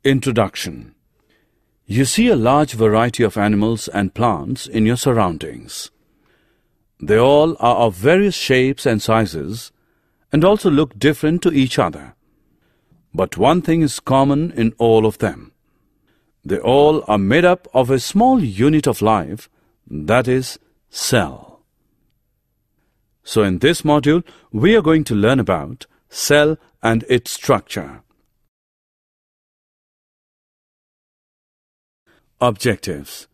Introduction. You see a large variety of animals and plants in your surroundings. They all are of various shapes and sizes and also look different to each other. But one thing is common in all of them. They all are made up of a small unit of life, that is, cell. So in this module, we are going to learn about cell and its structure. Objectives.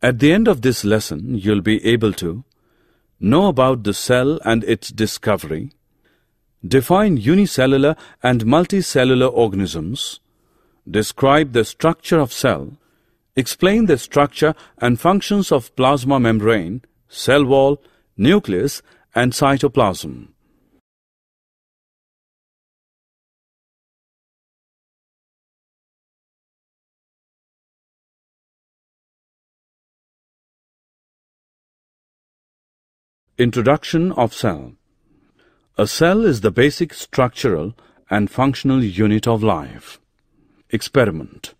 At the end of this lesson, you'll be able to know about the cell and its discovery, define unicellular and multicellular organisms, describe the structure of cell, explain the structure and functions of plasma membrane, cell wall, nucleus, and cytoplasm. Introduction of cell. A cell is the basic structural and functional unit of life. Experiment.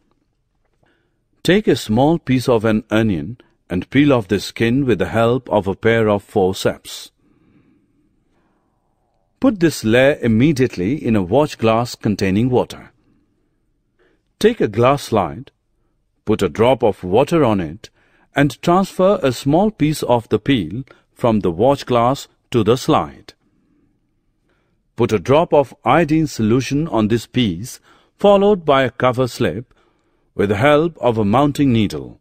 Take a small piece of an onion and peel off the skin with the help of a pair of forceps. Put this layer immediately in a watch glass containing water. Take a glass slide, put a drop of water on it, and transfer a small piece of the peel from the watch glass to the slide. Put a drop of iodine solution on this piece, followed by a cover slip with the help of a mounting needle.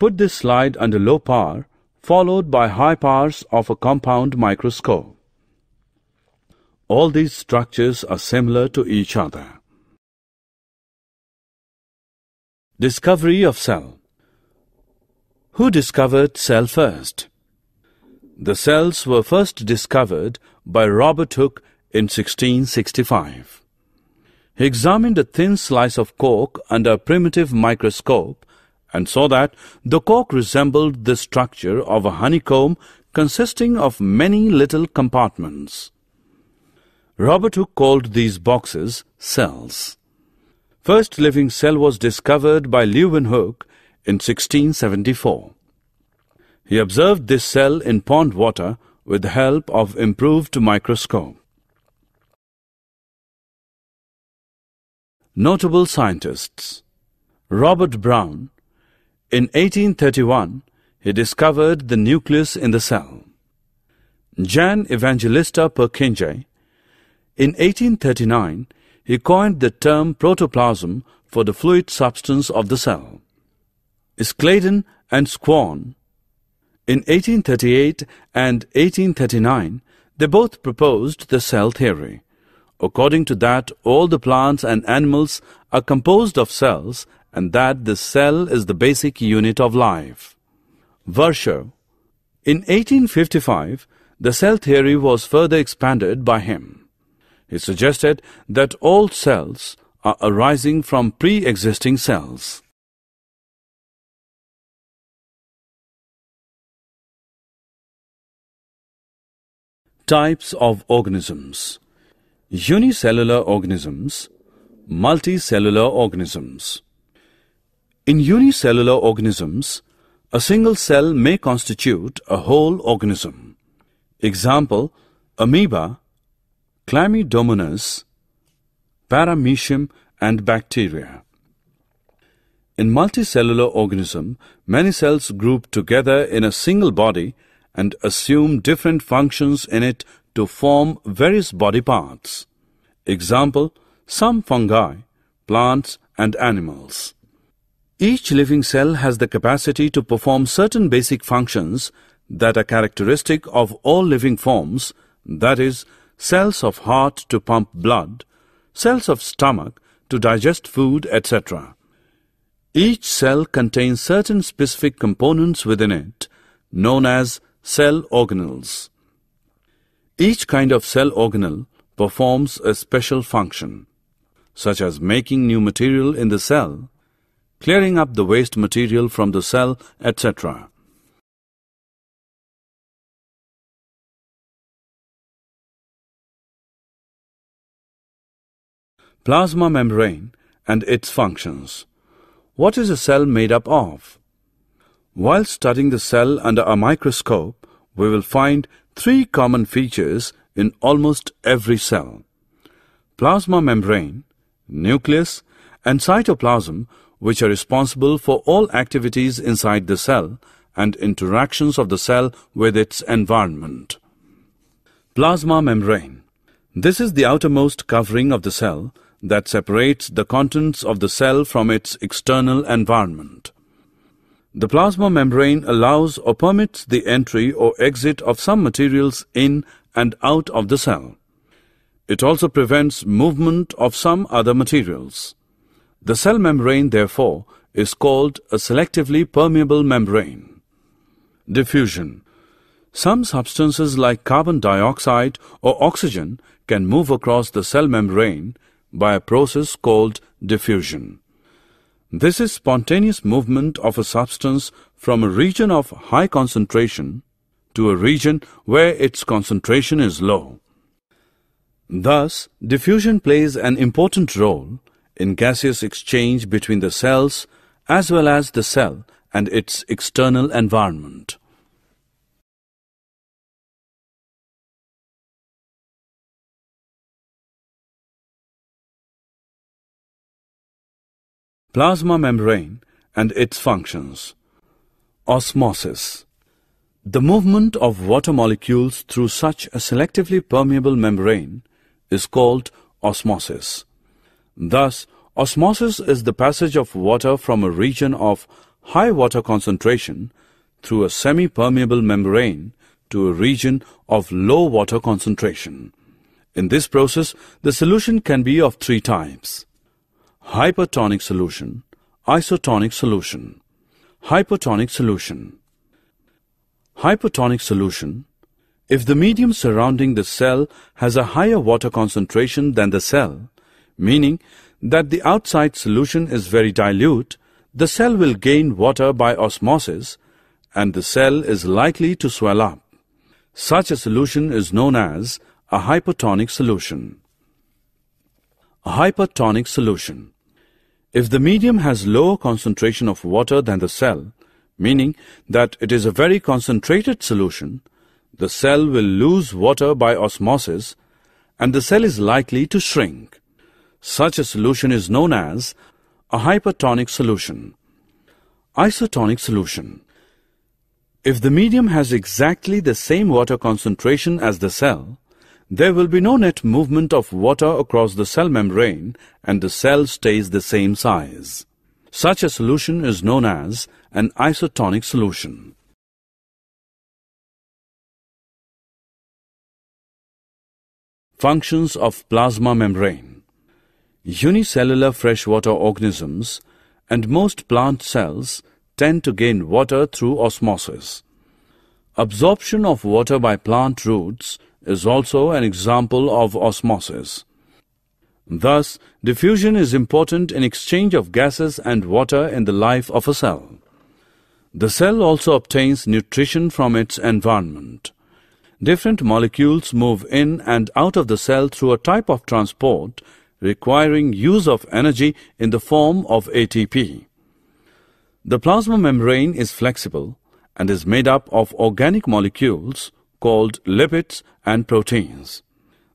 Put this slide under low power, followed by high powers of a compound microscope. All these structures are similar to each other. Discovery of cell. Who discovered cell first? The cells were first discovered by Robert Hooke in 1665. He examined a thin slice of cork under a primitive microscope and saw that the cork resembled the structure of a honeycomb consisting of many little compartments. Robert Hooke called these boxes cells. First living cell was discovered by Leeuwenhoek in 1674. He observed this cell in pond water with the help of improved microscope. Notable scientists. Robert Brown. In 1831, he discovered the nucleus in the cell. Jan Evangelista Purkinje. In 1839, he coined the term protoplasm for the fluid substance of the cell. Scladen and Squarn. In 1838 and 1839, they both proposed the cell theory. According to that, all the plants and animals are composed of cells and that the cell is the basic unit of life. Virchow. In 1855, the cell theory was further expanded by him. He suggested that all cells are arising from pre-existing cells. Types of organisms. Unicellular organisms, multicellular organisms. In unicellular organisms, a single cell may constitute a whole organism. Example, amoeba, Chlamydomonas, Paramecium, and bacteria. In multicellular organism, many cells group together in a single body and assume different functions in it to form various body parts. Example, some fungi, plants, and animals. Each living cell has the capacity to perform certain basic functions that are characteristic of all living forms, that is, cells of heart to pump blood, cells of stomach to digest food, etc. Each cell contains certain specific components within it, known as cell organelles. Each kind of cell organelle performs a special function, such as making new material in the cell, clearing up the waste material from the cell, etc. Plasma membrane and its functions. What is a cell made up of? While studying the cell under a microscope, we will find three common features in almost every cell: plasma membrane, nucleus, and cytoplasm, which are responsible for all activities inside the cell and interactions of the cell with its environment. Plasma membrane. This is the outermost covering of the cell that separates the contents of the cell from its external environment. The plasma membrane allows or permits the entry or exit of some materials in and out of the cell. It also prevents movement of some other materials. The cell membrane, therefore, is called a selectively permeable membrane. Diffusion. Some substances like carbon dioxide or oxygen can move across the cell membrane by a process called diffusion. This is spontaneous movement of a substance from a region of high concentration to a region where its concentration is low. Thus, diffusion plays an important role in gaseous exchange between the cells as well as the cell and its external environment. Plasma membrane and its functions. Osmosis. The movement of water molecules through such a selectively permeable membrane is called osmosis. Thus, osmosis is the passage of water from a region of high water concentration through a semi-permeable membrane to a region of low water concentration. In this process, the solution can be of three types: hypertonic solution, isotonic solution. Hypertonic solution. Hypertonic solution. If the medium surrounding the cell has a higher water concentration than the cell, meaning that the outside solution is very dilute, the cell will gain water by osmosis and the cell is likely to swell up. Such a solution is known as a hypertonic solution. A hypertonic solution. If the medium has lower concentration of water than the cell, meaning that it is a very concentrated solution, the cell will lose water by osmosis and the cell is likely to shrink. Such a solution is known as a hypertonic solution. Isotonic solution. If the medium has exactly the same water concentration as the cell, there will be no net movement of water across the cell membrane and the cell stays the same size. Such a solution is known as an isotonic solution. Functions of plasma membrane. Unicellular freshwater organisms and most plant cells tend to gain water through osmosis. Absorption of water by plant roots is also an example of osmosis. Thus, diffusion is important in exchange of gases and water in the life of a cell. The cell also obtains nutrition from its environment. Different molecules move in and out of the cell through a type of transport requiring use of energy in the form of ATP. The plasma membrane is flexible and is made up of organic molecules called lipids and proteins.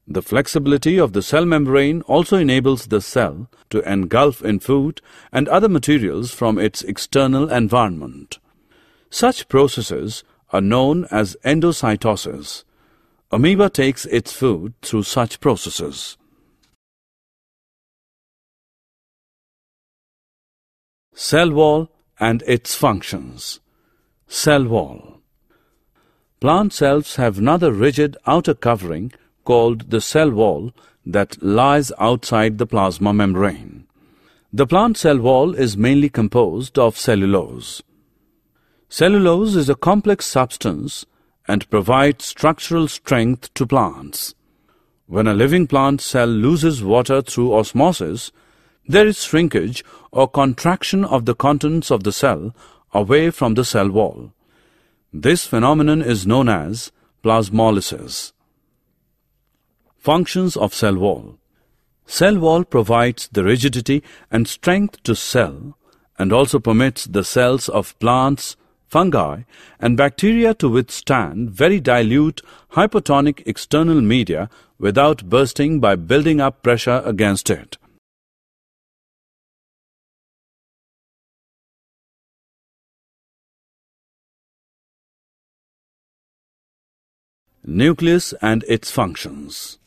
The flexibility of the cell membrane also enables the cell to engulf in food and other materials from its external environment. Such processes are known as endocytosis. Amoeba takes its food through such processes. Cell wall and its functions. Cell wall. Plant cells have another rigid outer covering called the cell wall that lies outside the plasma membrane. The plant cell wall is mainly composed of cellulose. Cellulose is a complex substance and provides structural strength to plants. When a living plant cell loses water through osmosis, there is shrinkage or contraction of the contents of the cell away from the cell wall. This phenomenon is known as plasmolysis. Functions of cell wall. Cell wall provides the rigidity and strength to cell and also permits the cells of plants, fungi and bacteria to withstand very dilute hypotonic external media without bursting by building up pressure against it. Nucleus and its functions.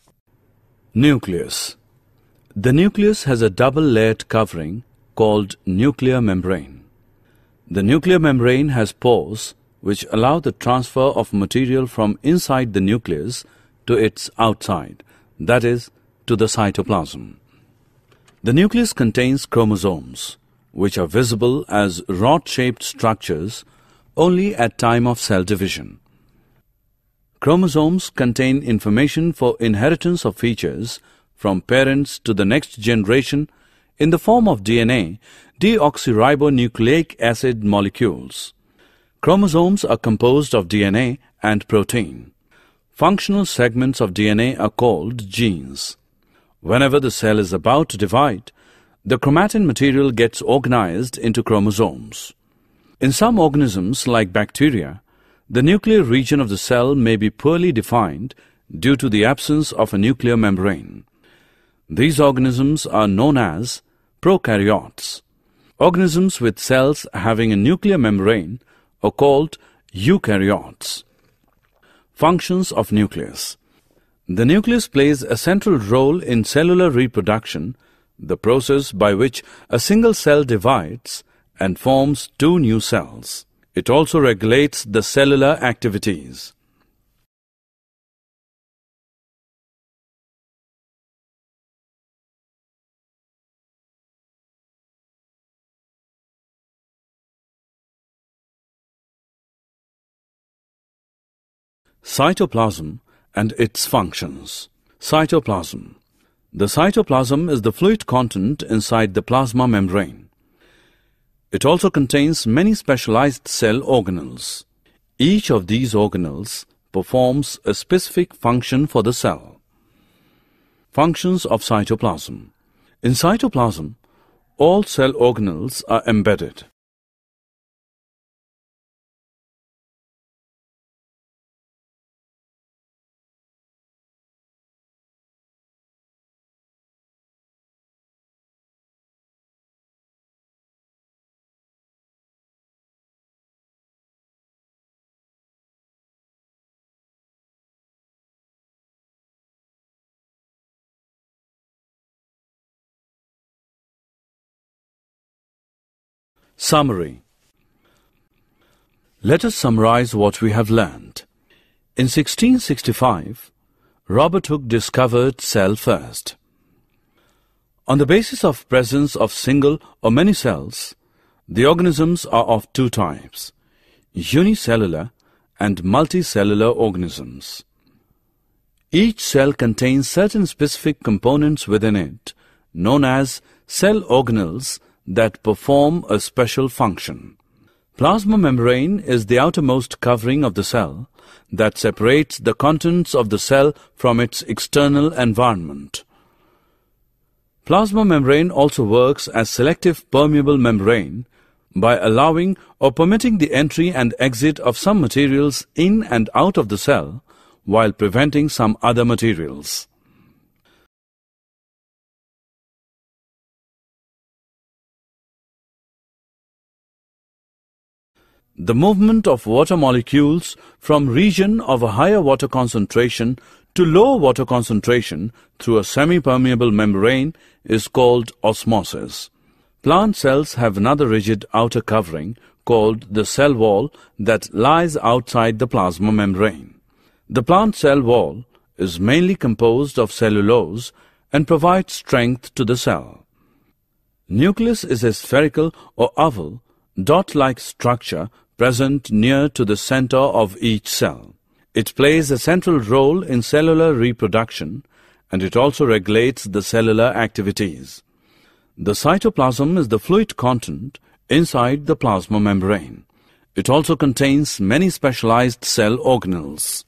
Nucleus. The nucleus has a double-layered covering called nuclear membrane. The nuclear membrane has pores which allow the transfer of material from inside the nucleus to its outside, that is, to the cytoplasm. The nucleus contains chromosomes, which are visible as rod-shaped structures only at time of cell division. Chromosomes contain information for inheritance of features from parents to the next generation in the form of DNA, deoxyribonucleic acid molecules. Chromosomes are composed of DNA and protein. Functional segments of DNA are called genes. Whenever the cell is about to divide, the chromatin material gets organized into chromosomes. In some organisms like bacteria, the nuclear region of the cell may be poorly defined due to the absence of a nuclear membrane. These organisms are known as prokaryotes. Organisms with cells having a nuclear membrane are called eukaryotes. Functions of nucleus. The nucleus plays a central role in cellular reproduction, the process by which a single cell divides and forms two new cells. It also regulates the cellular activities. Cytoplasm and its functions. Cytoplasm. The cytoplasm is the fluid content inside the plasma membrane. It also contains many specialized cell organelles. Each of these organelles performs a specific function for the cell. Functions of cytoplasm. In cytoplasm, all cell organelles are embedded. Summary. Let us summarize what we have learned. In 1665, Robert Hooke discovered cell first. On the basis of presence of single or many cells, the organisms are of two types, unicellular and multicellular organisms. Each cell contains certain specific components within it, known as cell organelles, that perform a special function. Plasma membrane is the outermost covering of the cell that separates the contents of the cell from its external environment. Plasma membrane also works as selective permeable membrane by allowing or permitting the entry and exit of some materials in and out of the cell while preventing some other materials. The movement of water molecules from region of a higher water concentration to lower water concentration through a semi-permeable membrane is called osmosis. Plant cells have another rigid outer covering called the cell wall that lies outside the plasma membrane. The plant cell wall is mainly composed of cellulose and provides strength to the cell. Nucleus is a spherical or oval, dot-like structure present near to the center of each cell. It plays a central role in cellular reproduction and it also regulates the cellular activities. The cytoplasm is the fluid content inside the plasma membrane. It also contains many specialized cell organelles.